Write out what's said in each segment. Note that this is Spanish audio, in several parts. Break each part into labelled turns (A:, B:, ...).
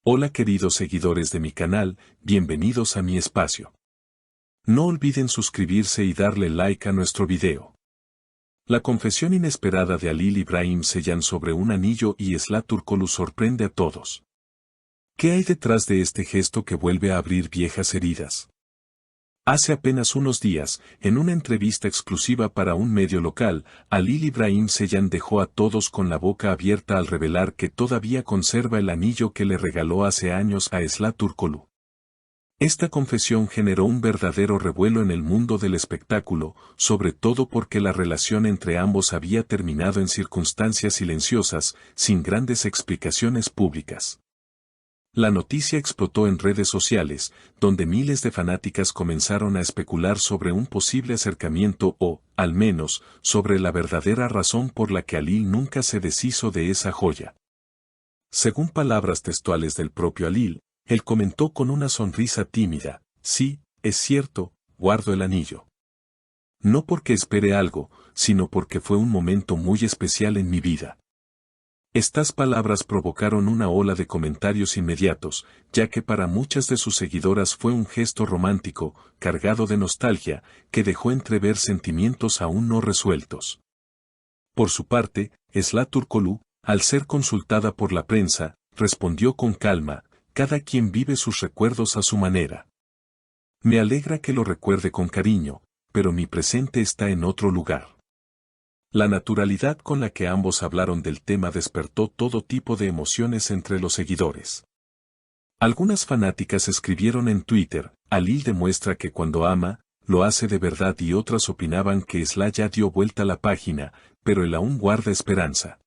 A: Hola queridos seguidores de mi canal, bienvenidos a mi espacio. No olviden suscribirse y darle like a nuestro video. La confesión inesperada de Halil İbrahim Ceylan sobre un anillo y Esla Turkoglu sorprende a todos. ¿Qué hay detrás de este gesto que vuelve a abrir viejas heridas? Hace apenas unos días, en una entrevista exclusiva para un medio local, Halil İbrahim Ceylan dejó a todos con la boca abierta al revelar que todavía conserva el anillo que le regaló hace años a Esla Turkoglu. Esta confesión generó un verdadero revuelo en el mundo del espectáculo, sobre todo porque la relación entre ambos había terminado en circunstancias silenciosas, sin grandes explicaciones públicas. La noticia explotó en redes sociales, donde miles de fanáticas comenzaron a especular sobre un posible acercamiento o, al menos, sobre la verdadera razón por la que Halil nunca se deshizo de esa joya. Según palabras textuales del propio Halil, él comentó con una sonrisa tímida: sí, es cierto, guardo el anillo. No porque espere algo, sino porque fue un momento muy especial en mi vida. Estas palabras provocaron una ola de comentarios inmediatos, ya que para muchas de sus seguidoras fue un gesto romántico, cargado de nostalgia, que dejó entrever sentimientos aún no resueltos. Por su parte, Esla Turkoglu, al ser consultada por la prensa, respondió con calma: cada quien vive sus recuerdos a su manera. Me alegra que lo recuerde con cariño, pero mi presente está en otro lugar. La naturalidad con la que ambos hablaron del tema despertó todo tipo de emociones entre los seguidores. Algunas fanáticas escribieron en Twitter: Halil demuestra que cuando ama, lo hace de verdad, y otras opinaban que Esla ya dio vuelta la página, pero él aún guarda esperanza.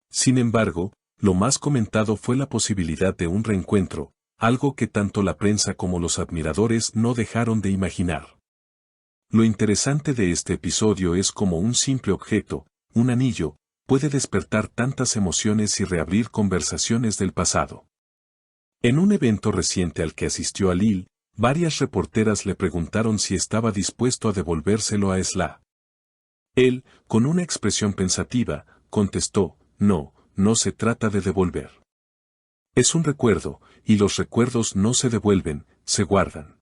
A: Sin embargo, lo más comentado fue la posibilidad de un reencuentro, algo que tanto la prensa como los admiradores no dejaron de imaginar. Lo interesante de este episodio es cómo un simple objeto, un anillo, puede despertar tantas emociones y reabrir conversaciones del pasado. En un evento reciente al que asistió Halil, varias reporteras le preguntaron si estaba dispuesto a devolvérselo a Esla. Él, con una expresión pensativa, contestó: no, no se trata de devolver. Es un recuerdo, y los recuerdos no se devuelven, se guardan.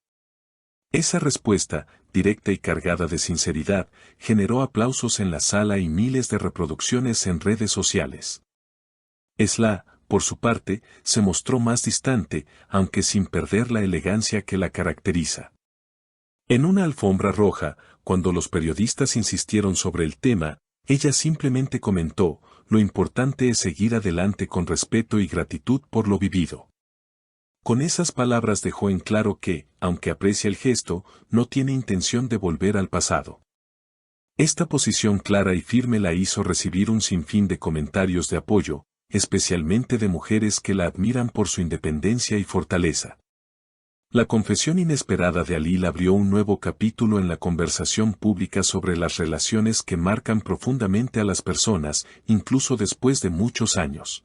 A: Esa respuesta, directa y cargada de sinceridad, generó aplausos en la sala y miles de reproducciones en redes sociales. Esla, por su parte, se mostró más distante, aunque sin perder la elegancia que la caracteriza. En una alfombra roja, cuando los periodistas insistieron sobre el tema, ella simplemente comentó: lo importante es seguir adelante con respeto y gratitud por lo vivido. Con esas palabras dejó en claro que, aunque aprecia el gesto, no tiene intención de volver al pasado. Esta posición clara y firme la hizo recibir un sinfín de comentarios de apoyo, especialmente de mujeres que la admiran por su independencia y fortaleza. La confesión inesperada de Halil abrió un nuevo capítulo en la conversación pública sobre las relaciones que marcan profundamente a las personas, incluso después de muchos años.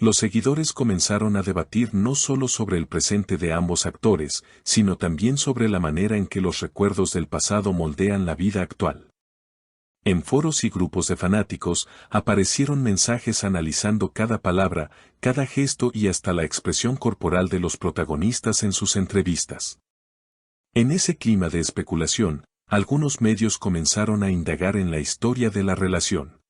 A: Los seguidores comenzaron a debatir no solo sobre el presente de ambos actores, sino también sobre la manera en que los recuerdos del pasado moldean la vida actual. En foros y grupos de fanáticos, aparecieron mensajes analizando cada palabra, cada gesto y hasta la expresión corporal de los protagonistas en sus entrevistas. En ese clima de especulación, algunos medios comenzaron a indagar en la historia de la relación.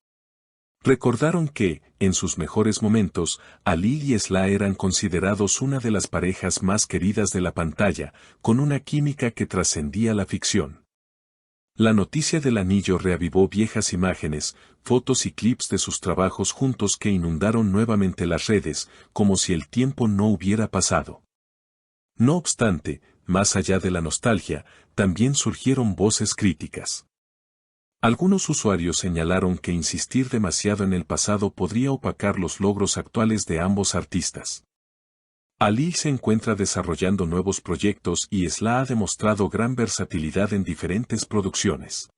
A: Recordaron que, en sus mejores momentos, Halil y Esla eran considerados una de las parejas más queridas de la pantalla, con una química que trascendía la ficción. La noticia del anillo reavivó viejas imágenes, fotos y clips de sus trabajos juntos que inundaron nuevamente las redes, como si el tiempo no hubiera pasado. No obstante, más allá de la nostalgia, también surgieron voces críticas. Algunos usuarios señalaron que insistir demasiado en el pasado podría opacar los logros actuales de ambos artistas. Halil se encuentra desarrollando nuevos proyectos y Esla ha demostrado gran versatilidad en diferentes producciones.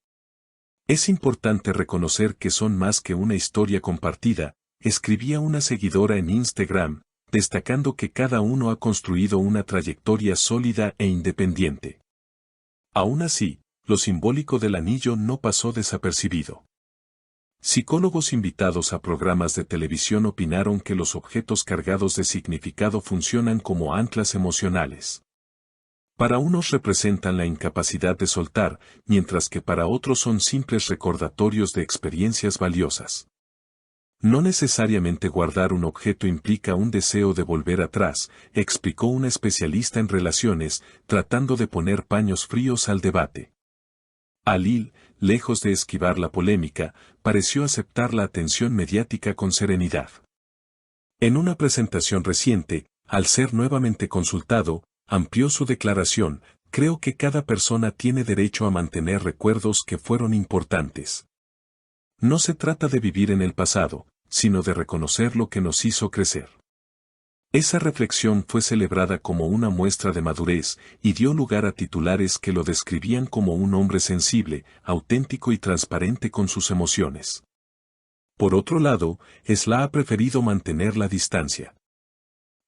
A: Es importante reconocer que son más que una historia compartida, escribía una seguidora en Instagram, destacando que cada uno ha construido una trayectoria sólida e independiente. Aún así, lo simbólico del anillo no pasó desapercibido. Psicólogos invitados a programas de televisión opinaron que los objetos cargados de significado funcionan como anclas emocionales. Para unos representan la incapacidad de soltar, mientras que para otros son simples recordatorios de experiencias valiosas. No necesariamente guardar un objeto implica un deseo de volver atrás, explicó una especialista en relaciones, tratando de poner paños fríos al debate. Alil, lejos de esquivar la polémica, pareció aceptar la atención mediática con serenidad. En una presentación reciente, al ser nuevamente consultado, amplió su declaración: creo que cada persona tiene derecho a mantener recuerdos que fueron importantes. No se trata de vivir en el pasado, sino de reconocer lo que nos hizo crecer. Esa reflexión fue celebrada como una muestra de madurez y dio lugar a titulares que lo describían como un hombre sensible, auténtico y transparente con sus emociones. Por otro lado, Esla ha preferido mantener la distancia.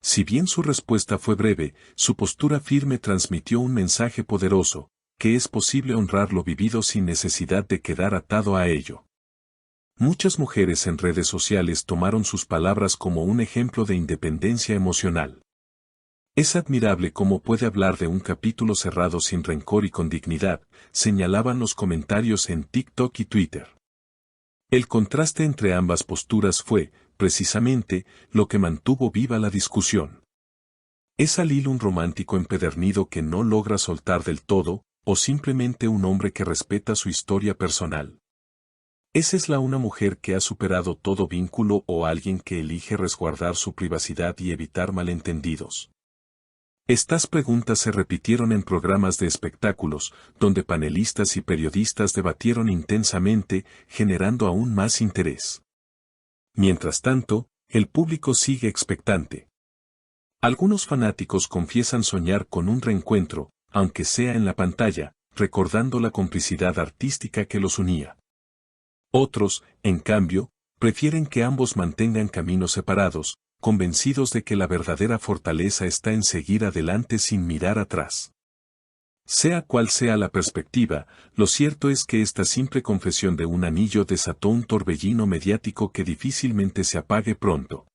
A: Si bien su respuesta fue breve, su postura firme transmitió un mensaje poderoso, que es posible honrar lo vivido sin necesidad de quedar atado a ello. Muchas mujeres en redes sociales tomaron sus palabras como un ejemplo de independencia emocional. Es admirable cómo puede hablar de un capítulo cerrado sin rencor y con dignidad, señalaban los comentarios en TikTok y Twitter. El contraste entre ambas posturas fue, precisamente, lo que mantuvo viva la discusión. ¿Es Alil un romántico empedernido que no logra soltar del todo, o simplemente un hombre que respeta su historia personal? ¿Es Esla una mujer que ha superado todo vínculo o alguien que elige resguardar su privacidad y evitar malentendidos? Estas preguntas se repitieron en programas de espectáculos, donde panelistas y periodistas debatieron intensamente, generando aún más interés. Mientras tanto, el público sigue expectante. Algunos fanáticos confiesan soñar con un reencuentro, aunque sea en la pantalla, recordando la complicidad artística que los unía. Otros, en cambio, prefieren que ambos mantengan caminos separados, convencidos de que la verdadera fortaleza está en seguir adelante sin mirar atrás. Sea cual sea la perspectiva, lo cierto es que esta simple confesión de un anillo desató un torbellino mediático que difícilmente se apague pronto.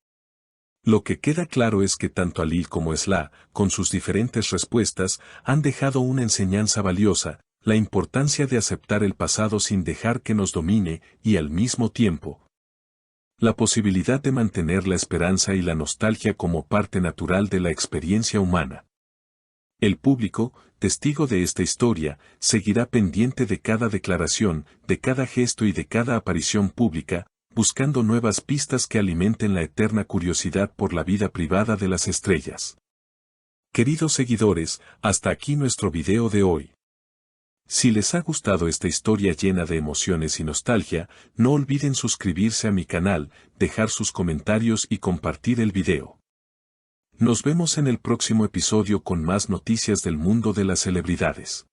A: Lo que queda claro es que tanto Alil como Esla, con sus diferentes respuestas, han dejado una enseñanza valiosa: la importancia de aceptar el pasado sin dejar que nos domine y, al mismo tiempo, la posibilidad de mantener la esperanza y la nostalgia como parte natural de la experiencia humana. El público, testigo de esta historia, seguirá pendiente de cada declaración, de cada gesto y de cada aparición pública, buscando nuevas pistas que alimenten la eterna curiosidad por la vida privada de las estrellas. Queridos seguidores, hasta aquí nuestro video de hoy. Si les ha gustado esta historia llena de emociones y nostalgia, no olviden suscribirse a mi canal, dejar sus comentarios y compartir el video. Nos vemos en el próximo episodio con más noticias del mundo de las celebridades.